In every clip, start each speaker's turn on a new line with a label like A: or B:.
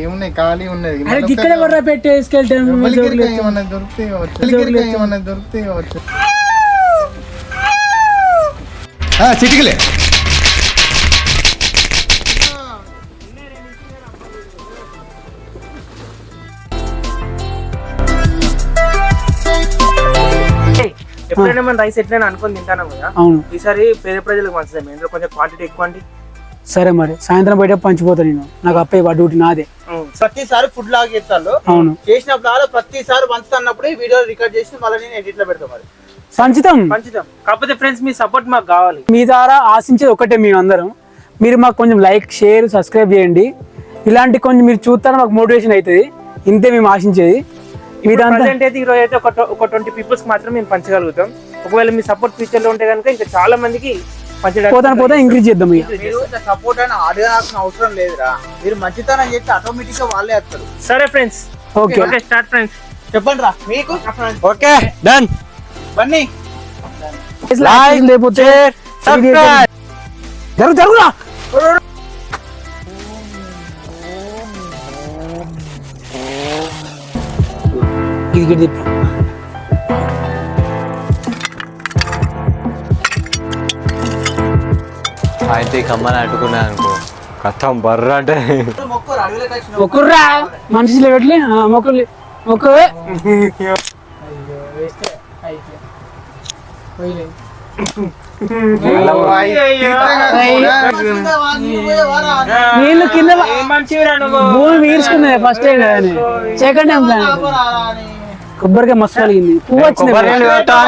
A: ఏమున్నాయి ఖాళీ ఉన్నది
B: ఇక్కడ కూడా పెట్టేసుకెళ్తాను
A: ఏమన్నా దొరికితే ఏమన్నా దొరికితే కావచ్చు చిటికలే
C: ఎప్పుడైనా మనం రైస్ ఎట్లైనా అనుకుని తింటాను కదా. ఈసారి పేద ప్రజలకు మంచిదే, ఇందులో కొంచెం క్వాంటిటీ ఎక్కువ అండి.
B: సరే మరి సాయంత్రం బయట పంచిపోతా నేను, నాకు అప్పయ్య డ్యూటీ నాదే.
D: ప్రతిసారి ఫుడ్ లాగా చేస్తాను. అవును, చేసినప్పుడు ప్రతిసారి పంచుతున్నప్పుడు వీడియో రికార్డ్ చేసి మళ్ళీ నేను ఎడిట్ లో పెడతాం. మరి
C: పంచుతాం. కాకపోతే ఫ్రెండ్స్ మీ సపోర్ట్ మాకు కావాలి.
B: మీ ద్వారా ఆశించేది ఒకటే, మేము అందరం మీరు మాకు కొంచెం లైక్ షేర్ సబ్స్క్రైబ్ చేయండి. ఇలాంటి కొంచెం మీరు చూస్తారో మాకు మోటివేషన్ అవుతుంది. ఇంతే మేము ఆశించేది.
C: అయితే ఈరోజు అయితే ఒక 20 పీపుల్స్ మాత్రం మేము పంచగలుగుతాం. ఒకవేళ మీ సపోర్ట్ ఫ్యూచర్ లో ఉంటే కనుక ఇంకా చాలా మందికి
B: పోతా ఇంక్రీజ్ చేద్దాం.
D: సపోర్ట్ అయినా అడగాల్సిన అవసరం లేదురా, మీరు మంచితనం చేస్తే ఆటోమేటిక్ గా వాళ్ళే వస్తారు.
C: సరే ఫ్రెండ్స్, ఓకే స్టార్ట్ ఫ్రెండ్స్.
D: చెప్పండి రా మీకు.
A: Okay done.
D: బన్నీ
B: లైక్ లేకపోతే సబ్స్క్రైబ్ జరుగురా. ఇది
A: అయితే కమ్మని అట్టుకున్నా అనుకో కథం బర్ర అంటే
B: మొక్కుర్రా మనిషిలో పెట్టి మొక్కలు మొక్కవే. నీళ్ళు కింద భూమి వీర్చుకున్నది ఫస్ట్ టైం కదా, సెకండ్ టైం ప్లాన్. కొబ్బరికాయ మస్తు కలిగింది, పువ్వు వచ్చింది.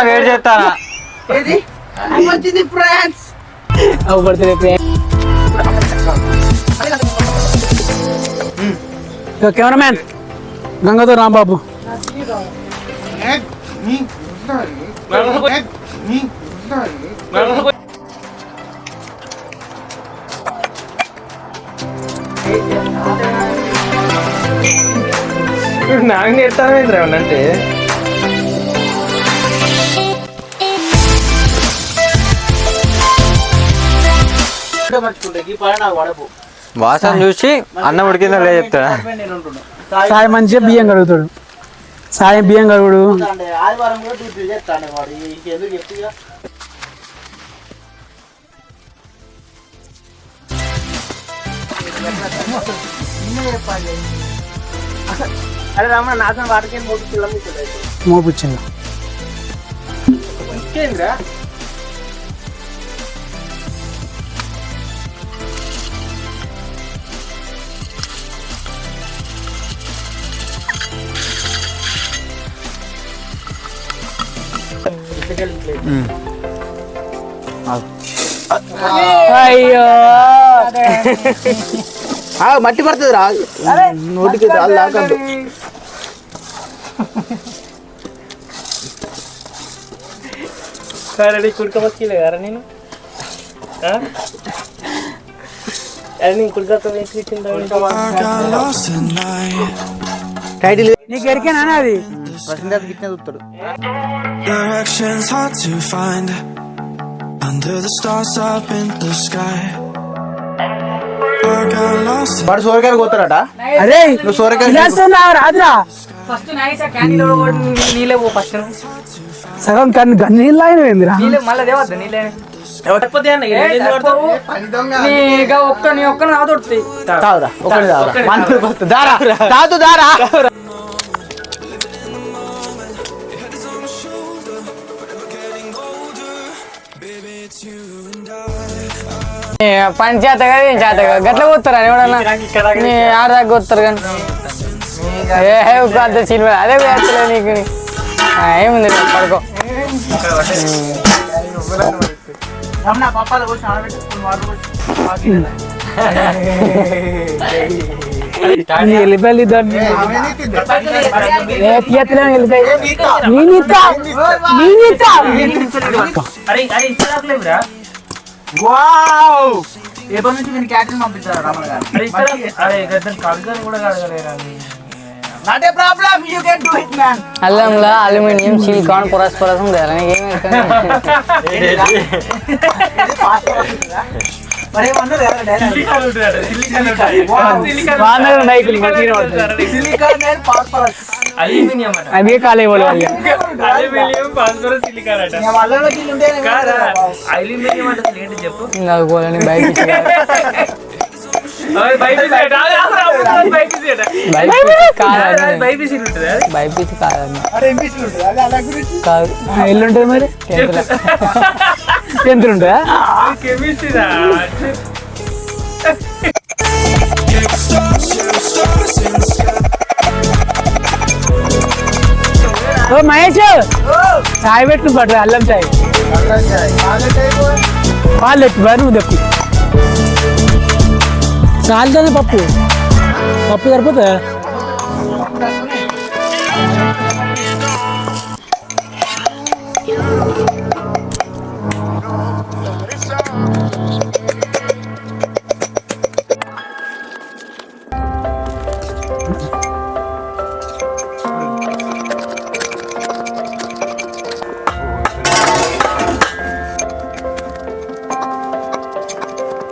A: వేడి చేస్తానా
B: కెమెరామ్యాన్ గంగాతో రాంబాబు.
C: నాకు నేర్తామేంద్ర అంటే
A: వాసన చూసి అన్నం ఉడికిందో లేదు చెప్తాడా.
B: సాయి మంచిగా బియ్యం కడుగుతాడు. సాయం బియ్యం కడుగుడు.
D: ఆదివారం కూడా డ్యూటీ చేస్తాడు వాడు. ఇంకెందుకు చెప్తా.
C: అరే రామ నాతో వాటికి
B: మోపుచ్చింది.
C: ఇంకేంద్రా
B: అయ్యో
D: మట్టి పడుతుంది రా నోటికి లాగద్దు.
C: సరే కుడుకోవచ్చులే కదా నేను
D: టైటిల్
B: నీకు ఎరికేనా అది
D: ప్రశాంత్ గిట్నే చూస్తాడు. వాడు సోరకాయలు పోతారట.
B: అరే
D: నువ్వు సోరకాయ
B: రాదురా సగం నీళ్ళు అయినరా పని చేత కదా ఏం చేత కదా గట్ల పోతారా ఎవడన్నా ఆడదాకా పోతారు కానీ అంత సినిమా అదే వేస్తలే నీకు ఏముంది పడుకో. వెళ్ళిపోయి అల్లంలో అల్యూమినియం సిలికాన్ పొరస్
D: మరి ఏమన్నారు కదా direct?
B: వాళ్ళ నాయకులు మంచిగా పడుతుంది.
D: Silicon and phosphorus.
B: అదే కాలే వాళ్ళు వాళ్ళు.
D: ఇక వాళ్ళలోకి వీళ్ళు ఉంటేనే
B: నాకు పోలని బైక్ ఇచ్చి బైపీసీ కాదన్న
D: అరే ఎంపీసీ ఉంటుంది అది అలా గురించి
B: కాదు ఎల్లుంటుంది మరి 10th ఉంటుందా ఓ మహేష్ చాయ్ పెట్టు పట్టు అల్లం చాయ్ పాలు పెట్టు బాగా నువ్వు తప్పి చాలుతుంది పప్పు పప్పు సరిపోతుందా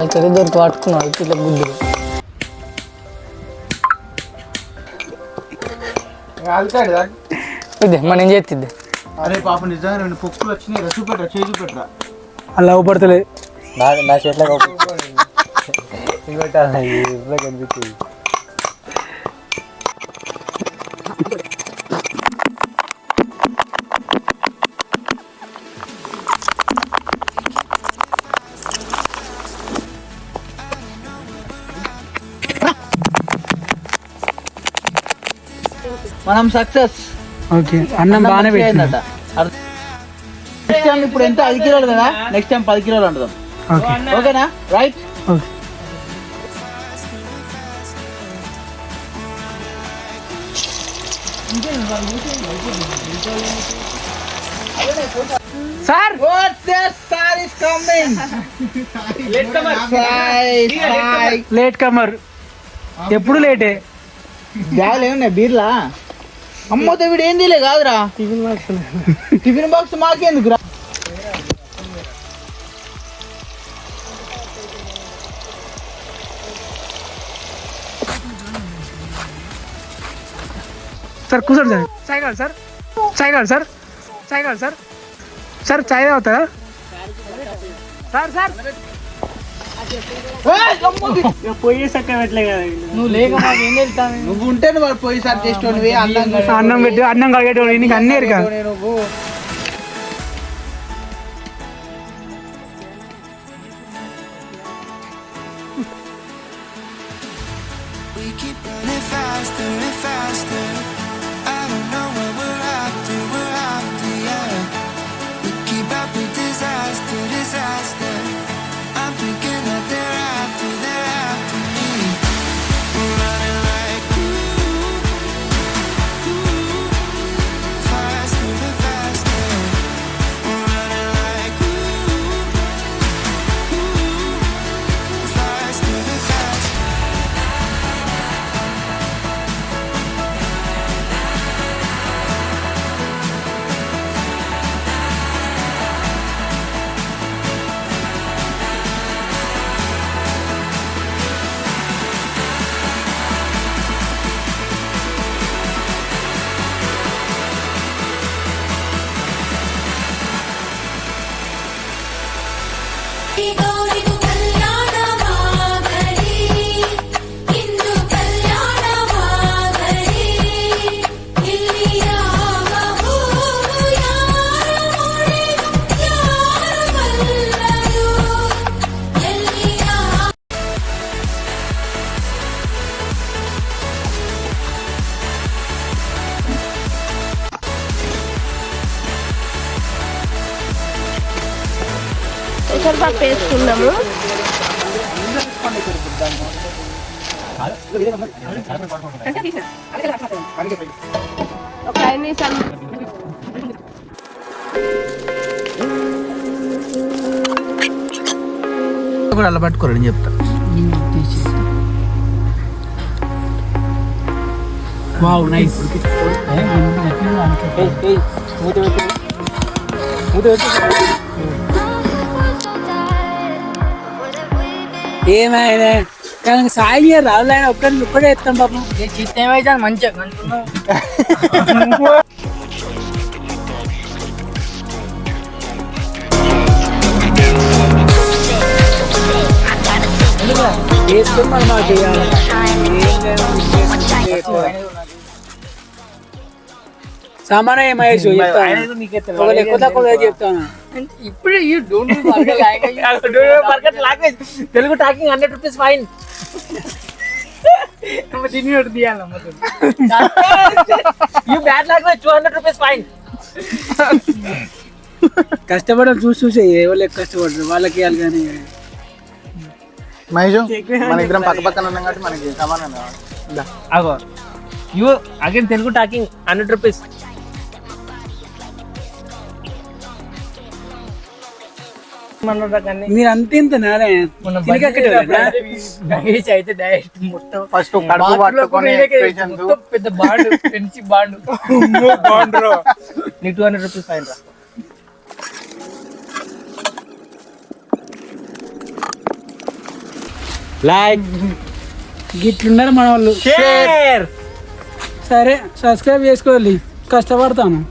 B: అయితే దొరికి పట్టుకున్నాడు ఇట్లా గుడ్డులు ఇదే మనం చేతిద్దే
D: అరే పాప నిజంగా రెండు పొక్కులు వచ్చినాయి చూపెట్టరా చేయి చూపెట్టరా
B: అలా ఊపడతలేదు
A: నా చేతిలో కనిపించింది.
D: మనం సక్సెస్
B: ఓకే అన్నం బాగానే పెట్టిందట
D: నెక్స్ట్ టైం ఇప్పుడు ఎంత 5 కిలోలు కదా నెక్స్ట్ టైం 10 కిలోలు అంటాం
B: ఓకే
D: ఓకేనా right
B: okay sir
D: what this sir is coming
B: latecomer ఎప్పుడు లేటే
D: బ్యాగులు ఏమున్నాయి బీర్లా అమ్మతో వీడు ఏం తీలే కాదురా టిఫిన్ బాక్స్ మాకేందుకు రా
B: సార్ కూర్చోండి సార్ చాయ్ కావాలి సార్ చాయ్ కావాలి సార్ చాయ్ కావాలి సార్ సార్ చాయ్ తాగుతారా సార్ సార్
D: నువ్వు లేక మాకు ఏం తెలుస్తాను నువ్వు ఉంటే నువ్వు పోయి సార్ చేసేటోనివి
B: అన్నం పెట్టి అన్నం కడిగేటోడు నీకు అన్నీ ఎరుక
D: నువ్వు
E: We keep running faster and faster. I don't know what we're after, yeah. We keep up with disaster, disaster. I'm thinking that they're after me. We're running like faster and faster. We're running like faster and faster.
F: గౌరికు కళ్యాణమాగలి ఇందు కళ్యాణమాగలి ఇల్లియావ హూరు యారముడి యారమల్లయు ఎల్లియా
G: పెసరపప్పు వేసుకున్నాము ఒక 5 నిమిషాలు
D: కూడా అలా పట్టుకోరని చెప్తా
B: wow nice ఏమైనా కానీ సాయం చేయరు రాళ్ళు ఆయన ఒక్కడే ఎత్తాం పాపం.
H: చిత్త ఏమైతే మంచిగా కనుక్కున్నావు.
B: వేసుకొని మనం మాకు చేయాలి. సామాన మహేష్ చెప్తాను ఎక్కువ తక్కువ చెప్తాను.
H: ఇప్పుడు you don't
C: language Telugu talking 100 rupees fine. You bad language 200 rupees fine.
B: కష్టపడడం చూసి ఎవరు కష్టపడరు వాళ్ళకి ఇవ్వాలి కానీ
D: మహేష్ మన ఇద్దరం పక్క పక్కన ఉన్నాం కాబట్టి మనకి సమానం.
C: అగో you again Telugu talking 100 rupees.
B: మీరు అంతే ఇంత
H: అయితే డైరెక్ట్ మొత్తం
D: ఫస్ట్ కడుపు పట్టుకొని
H: మొత్తం పెద్ద బాండ్ ఫ్రెండ్షిప్ బాండ్.
C: నీకు 200 రూపీస్ ఫైన్ రా.
A: లైక్
B: గిట్లున్నారు మన వాళ్ళు.
C: షేర్.
B: సరే సబ్స్క్రైబ్ చేసుకోవాలి, కష్టపడతాను.